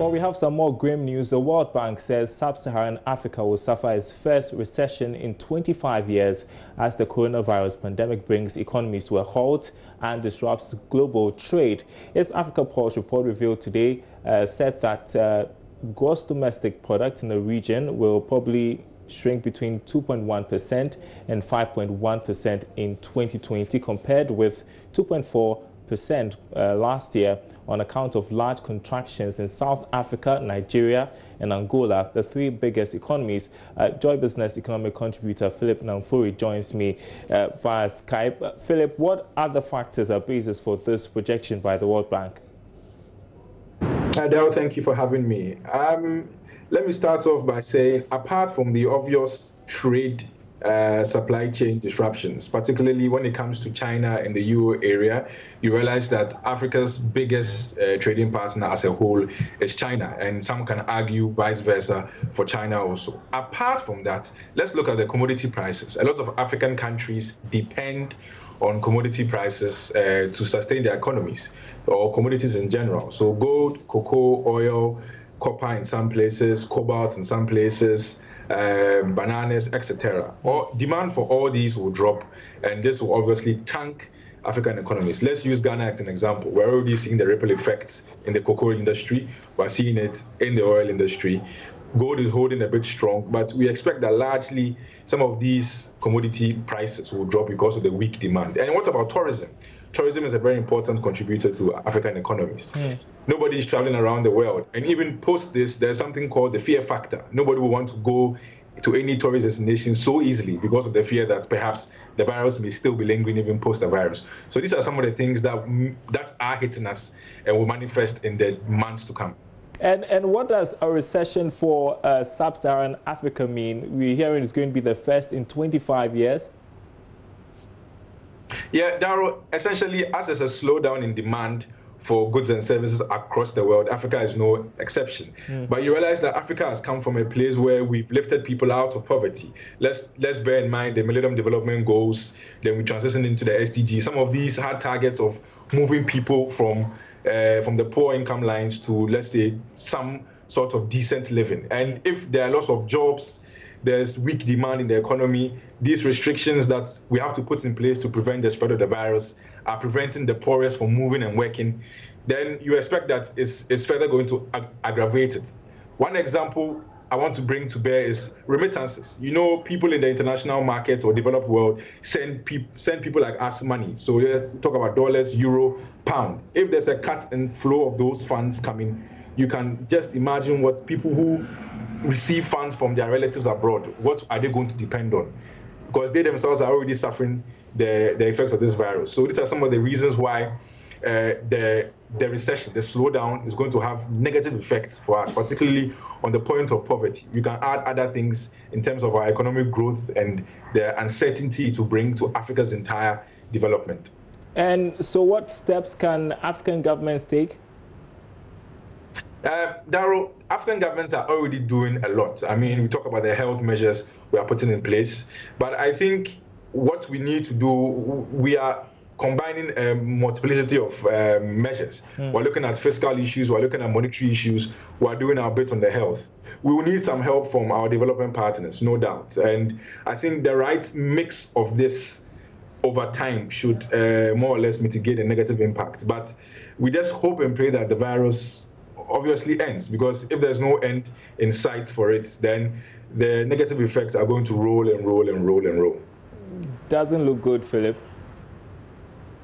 Well, we have some more grim news. The World Bank says Sub-Saharan Africa will suffer its first recession in 25 years as the coronavirus pandemic brings economies to a halt and disrupts global trade. Its Africa Pulse report revealed today said that gross domestic product in the region will probably shrink between 2.1% and 5.1% in 2020 compared with 2.4% last year on account of large contractions in South Africa, Nigeria and Angola, the three biggest economies. Joy Business economic contributor Philip Namfuri joins me via Skype. Philip, what other factors are basis for this projection by the World Bank? Adele, thank you for having me. Let me start off by saying, apart from the obvious trade supply chain disruptions, particularly when it comes to China and the Euro area, you realize that Africa's biggest trading partner as a whole is China, and some can argue vice versa for China also. Apart from that, let's look at the commodity prices. A lot of African countries depend on commodity prices to sustain their economies, or commodities in general. So gold, cocoa, oil, copper in some places, cobalt in some places, bananas, etc. Demand for all these will drop, and this will obviously tank African economies. Let's use Ghana as an example. We're already seeing the ripple effects in the cocoa industry. We're seeing it in the oil industry. Gold is holding a bit strong, but we expect that largely some of these commodity prices will drop because of the weak demand. And what about tourism? Tourism is a very important contributor to African economies. Nobody is traveling around the world. And even post this, there's something called the fear factor. Nobody will want to go to any tourist destination so easily because of the fear that perhaps the virus may still be lingering even post the virus. So these are some of the things that are hitting us and will manifest in the months to come. And what does a recession for Sub-Saharan Africa mean? We're hearing it's going to be the first in 25 years. Yeah, Darryl, essentially, as there's a slowdown in demand for goods and services across the world, Africa is no exception. But you realize that Africa has come from a place where we've lifted people out of poverty. Let's bear in mind the Millennium Development Goals, then we transitioned into the SDG. Some of these had targets of moving people from the poor income lines to, let's say, some sort of decent living. And if there are lots of jobs, there's weak demand in the economy, these restrictions that we have to put in place to prevent the spread of the virus are preventing the poorest from moving and working, then you expect that it's further going to aggravate it. One example I want to bring to bear is remittances. You know, people in the international markets or developed world send people like us money. So let's talk about dollars, euro, pound. If there's a cut in flow of those funds coming, you can just imagine what people who receive funds from their relatives abroad, what are they going to depend on? Because they themselves are already suffering the effects of this virus. So these are some of the reasons why the recession, the slowdown, is going to have negative effects for us, particularly on the point of poverty. You can add other things in terms of our economic growth and the uncertainty to bring to Africa's entire development. And so what steps can African governments take? Darryl, African governments are already doing a lot. I mean, we talk about the health measures we are putting in place, but I think what we need to do, we are combining a multiplicity of measures. We're looking at fiscal issues, we're looking at monetary issues, we're doing our bit on the health. We will need some help from our development partners, no doubt. And I think the right mix of this over time should more or less mitigate the negative impact. But we just hope and pray that the virus obviously ends, because if there's no end in sight for it, then the negative effects are going to roll and roll and roll and roll. Doesn't look good, Philip.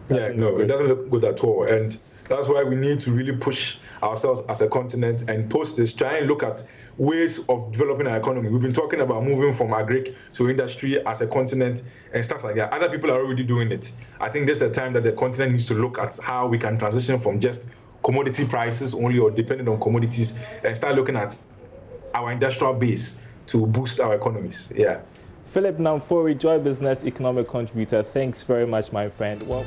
It doesn't look good at all. And that's why we need to really push ourselves as a continent and post this, try and look at ways of developing our economy. We've been talking about moving from agric to industry as a continent and stuff like that. Other people are already doing it. I think this is the time that the continent needs to look at how we can transition from just commodity prices only or dependent on commodities and start looking at our industrial base to boost our economies. Yeah. Philip Namfuri, Joy Business economic contributor. Thanks very much, my friend. Well.